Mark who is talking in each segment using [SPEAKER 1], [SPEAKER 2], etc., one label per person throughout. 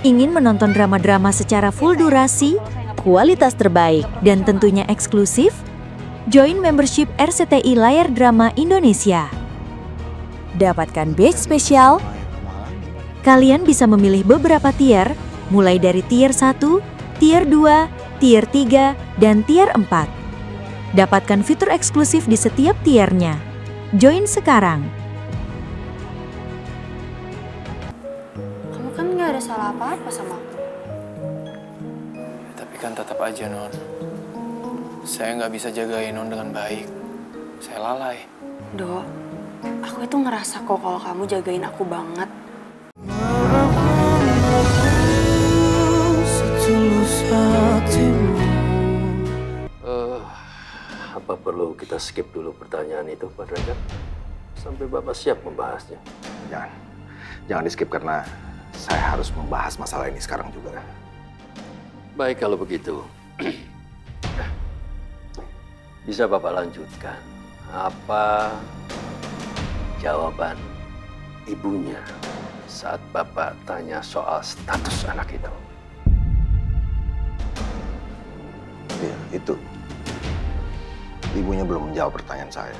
[SPEAKER 1] Ingin menonton drama-drama secara full durasi, kualitas terbaik, dan tentunya eksklusif? Join membership RCTI Layar Drama Indonesia. Dapatkan batch spesial. Kalian bisa memilih beberapa tier, mulai dari tier 1, tier 2, tier 3, dan tier 4. Dapatkan fitur eksklusif di setiap tiernya. Join sekarang.
[SPEAKER 2] Kamu kan nggak ada salah apa-apa sama aku.
[SPEAKER 3] Tapi kan tetap aja, Non. Saya nggak bisa jagain Non dengan baik. Saya lalai.
[SPEAKER 2] Dok, aku itu ngerasa kok kalau kamu jagain aku banget.
[SPEAKER 4] Apa perlu kita skip dulu pertanyaan itu, Pak Derajat? Sampai Bapak siap membahasnya.
[SPEAKER 5] Jangan di-skip karena saya harus membahas masalah ini sekarang juga.
[SPEAKER 4] Baik kalau begitu. Bisa Bapak lanjutkan. Apa jawaban ibunya saat Bapak tanya soal status anak itu?
[SPEAKER 5] Ya, itu. Ibunya belum menjawab pertanyaan saya.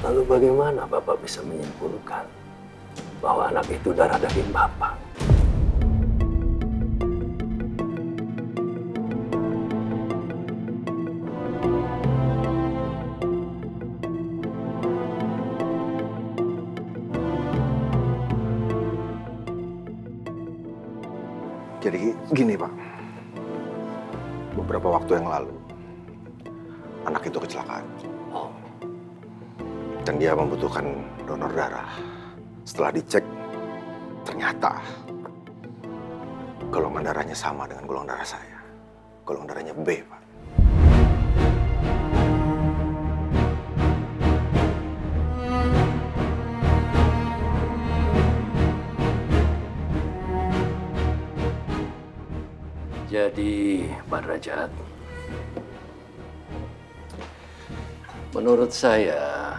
[SPEAKER 4] Lalu bagaimana Bapak bisa menyimpulkan bahwa anak itu darah daging Bapak?
[SPEAKER 5] Jadi gini, Pak. Beberapa waktu yang lalu, anak itu kecelakaan.
[SPEAKER 4] Oh.
[SPEAKER 5] Dan dia membutuhkan donor darah. Setelah dicek, ternyata golongan darahnya sama dengan golongan darah saya. Golongan darahnya B, Pak.
[SPEAKER 4] Jadi, Pak Derajat, menurut saya,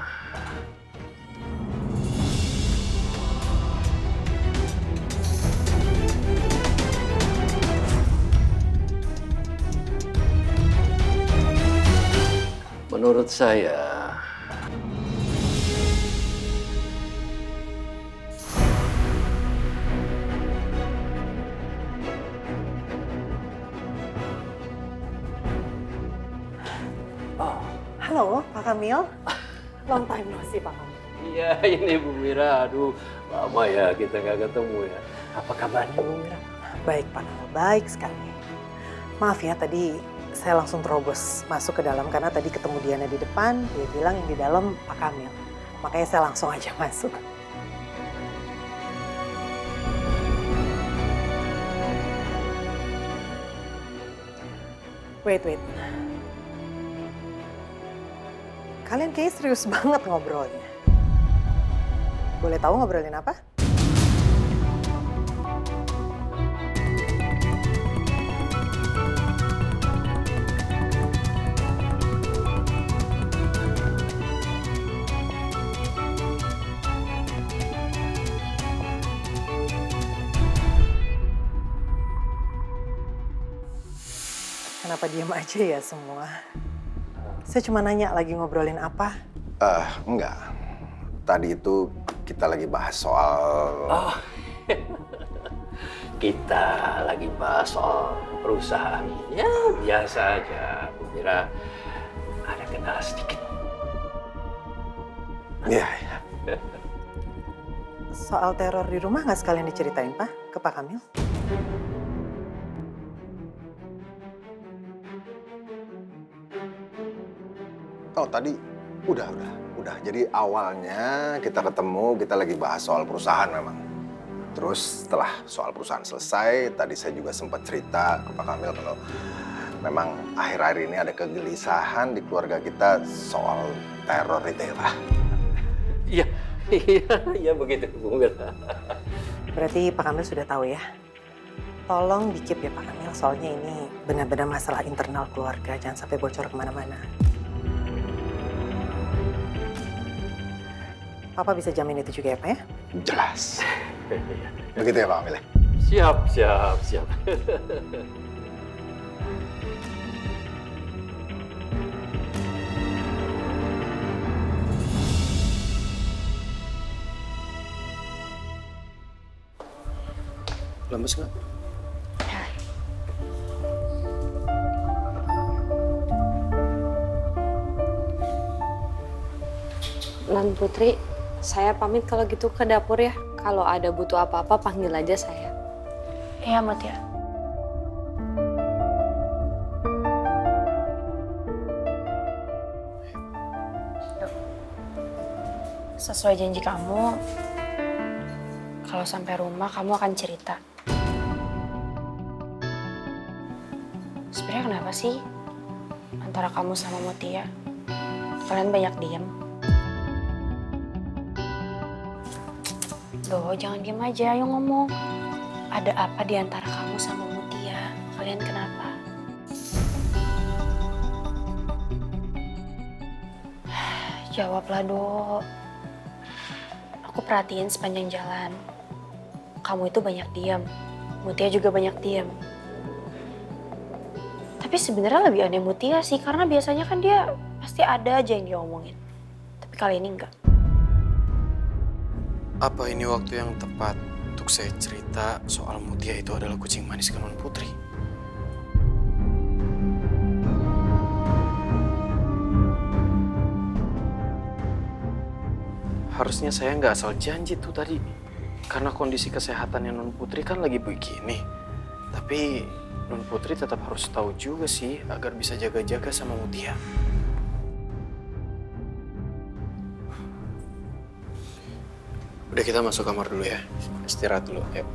[SPEAKER 6] Halo, Pak Kamil. Long time no see, Pak Kamil.
[SPEAKER 4] iya ini Bu Mira, aduh lama ya kita nggak ketemu ya. Apa kabarnya Bu Mira?
[SPEAKER 6] Baik, Pak Kamil. Baik sekali. Maaf ya, tadi saya langsung terobos masuk ke dalam karena tadi ketemu Diana di depan, dia bilang yang di dalam Pak Kamil. Makanya saya langsung aja masuk. Wait. Kalian kayaknya serius banget ngobrolnya. Boleh tahu ngobrolin apa? Kenapa diam aja ya semua? Saya cuma nanya lagi ngobrolin apa?
[SPEAKER 5] Enggak. Tadi itu kita lagi bahas soal...
[SPEAKER 4] Oh, kita lagi bahas soal perusahaan. Ya biasa aja, Bu Mira. Ada kendala sedikit.
[SPEAKER 5] Iya.
[SPEAKER 6] Soal teror di rumah nggak sekalian diceritain, Pak, ke Pak Kamil?
[SPEAKER 5] Oh, tadi udah. Jadi awalnya kita ketemu, kita lagi bahas soal perusahaan memang. Terus setelah soal perusahaan selesai, tadi saya juga sempat cerita ke Pak Kamil kalau memang akhir-akhir ini ada kegelisahan di keluarga kita soal teror itu ya, Pak.
[SPEAKER 4] Iya begitu Bu Mira.
[SPEAKER 6] Berarti Pak Kamil sudah tahu ya? Tolong dikip ya Pak Kamil, soalnya ini benar-benar masalah internal keluarga, jangan sampai bocor kemana-mana. Papa bisa jamin itu juga ya, Pak ya?
[SPEAKER 5] Jelas. Begitu ya Pak Amil?
[SPEAKER 4] Siap, siap, siap.
[SPEAKER 3] Lemes nggak?
[SPEAKER 2] Non Putri, saya pamit kalau gitu ke dapur ya. Kalau ada butuh apa-apa, panggil aja saya.
[SPEAKER 7] Iya, Mutia. Sesuai janji kamu, kalau sampai rumah kamu akan cerita. Sebenarnya kenapa sih antara kamu sama Mutia? Kalian banyak diem. Loh, jangan diem aja, ayo ngomong. Ada apa di antara kamu sama Mutia? Kalian kenapa? Jawablah, Dok. Aku perhatiin sepanjang jalan. Kamu itu banyak diem. Mutia juga banyak diem. Tapi sebenarnya lebih aneh Mutia sih, karena biasanya kan dia pasti ada aja yang dia omongin. Tapi kali ini enggak.
[SPEAKER 3] Apa ini waktu yang tepat untuk saya cerita soal Mutia itu adalah kucing manis Non Putri? Harusnya saya nggak asal janji tuh tadi. Karena kondisi kesehatannya Non Putri kan lagi begini. Tapi Non Putri tetap harus tahu juga sih agar bisa jaga-jaga sama Mutia. Udah, kita masuk kamar dulu ya. Istirahat dulu, yuk.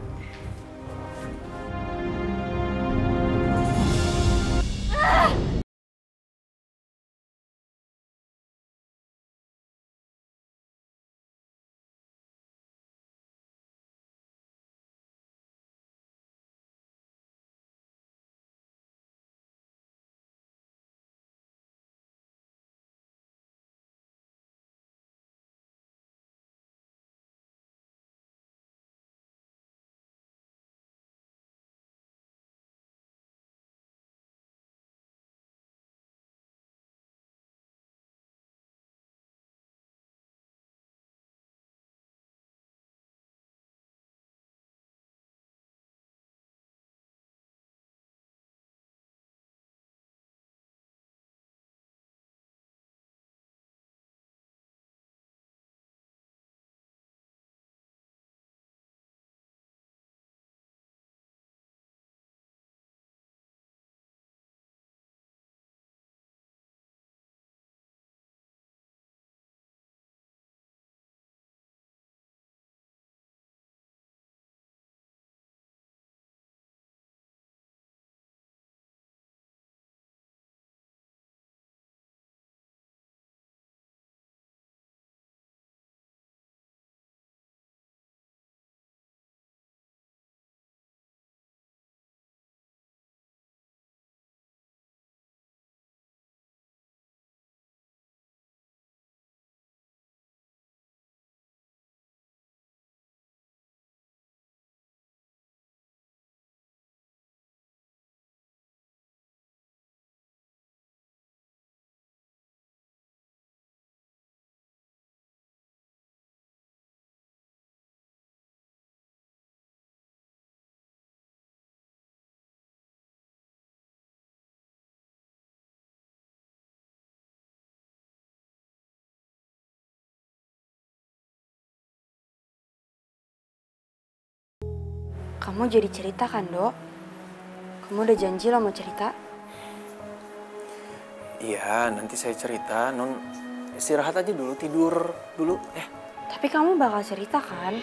[SPEAKER 2] Kamu jadi cerita kan, Dok? Kamu udah janji lo mau cerita?
[SPEAKER 3] Iya, nanti saya cerita. Non istirahat aja dulu, tidur dulu.
[SPEAKER 2] Tapi kamu bakal cerita kan?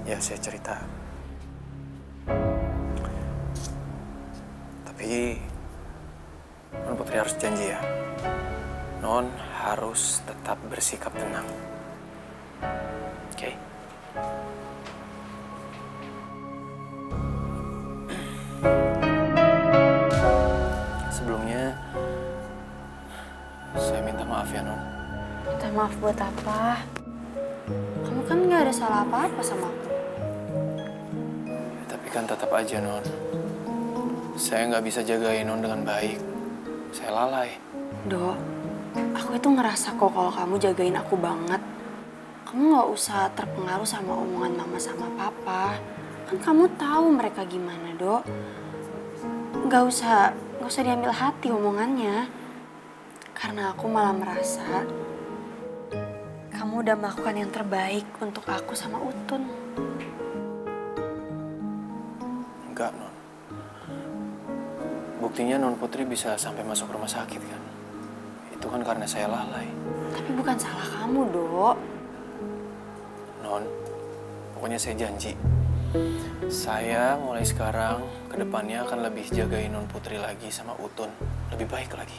[SPEAKER 3] Ya, saya cerita. Tapi Non Putri harus janji ya. Non harus tetap bersikap tenang. Oke? Sebelumnya, ya, Non.
[SPEAKER 7] Minta maaf buat apa? Kamu kan nggak ada salah apa-apa sama aku.
[SPEAKER 3] Tapi kan tetap aja, Non. Saya nggak bisa jagain Non dengan baik. Saya lalai.
[SPEAKER 7] Dok, aku itu ngerasa kok kalau kamu jagain aku banget. Kamu nggak usah terpengaruh sama omongan mama sama papa. Kan kamu tahu mereka gimana, Dok. Nggak usah diambil hati omongannya. Karena aku malah merasa kamu udah melakukan yang terbaik untuk aku sama Utun.
[SPEAKER 3] Enggak, Non. Buktinya Non Putri bisa sampai masuk rumah sakit kan. Itu kan karena saya lalai.
[SPEAKER 7] Tapi bukan salah kamu, Dok.
[SPEAKER 3] Non, pokoknya saya janji. Saya mulai sekarang ke depannya akan lebih jagain Non Putri lagi sama Utun. Lebih baik lagi.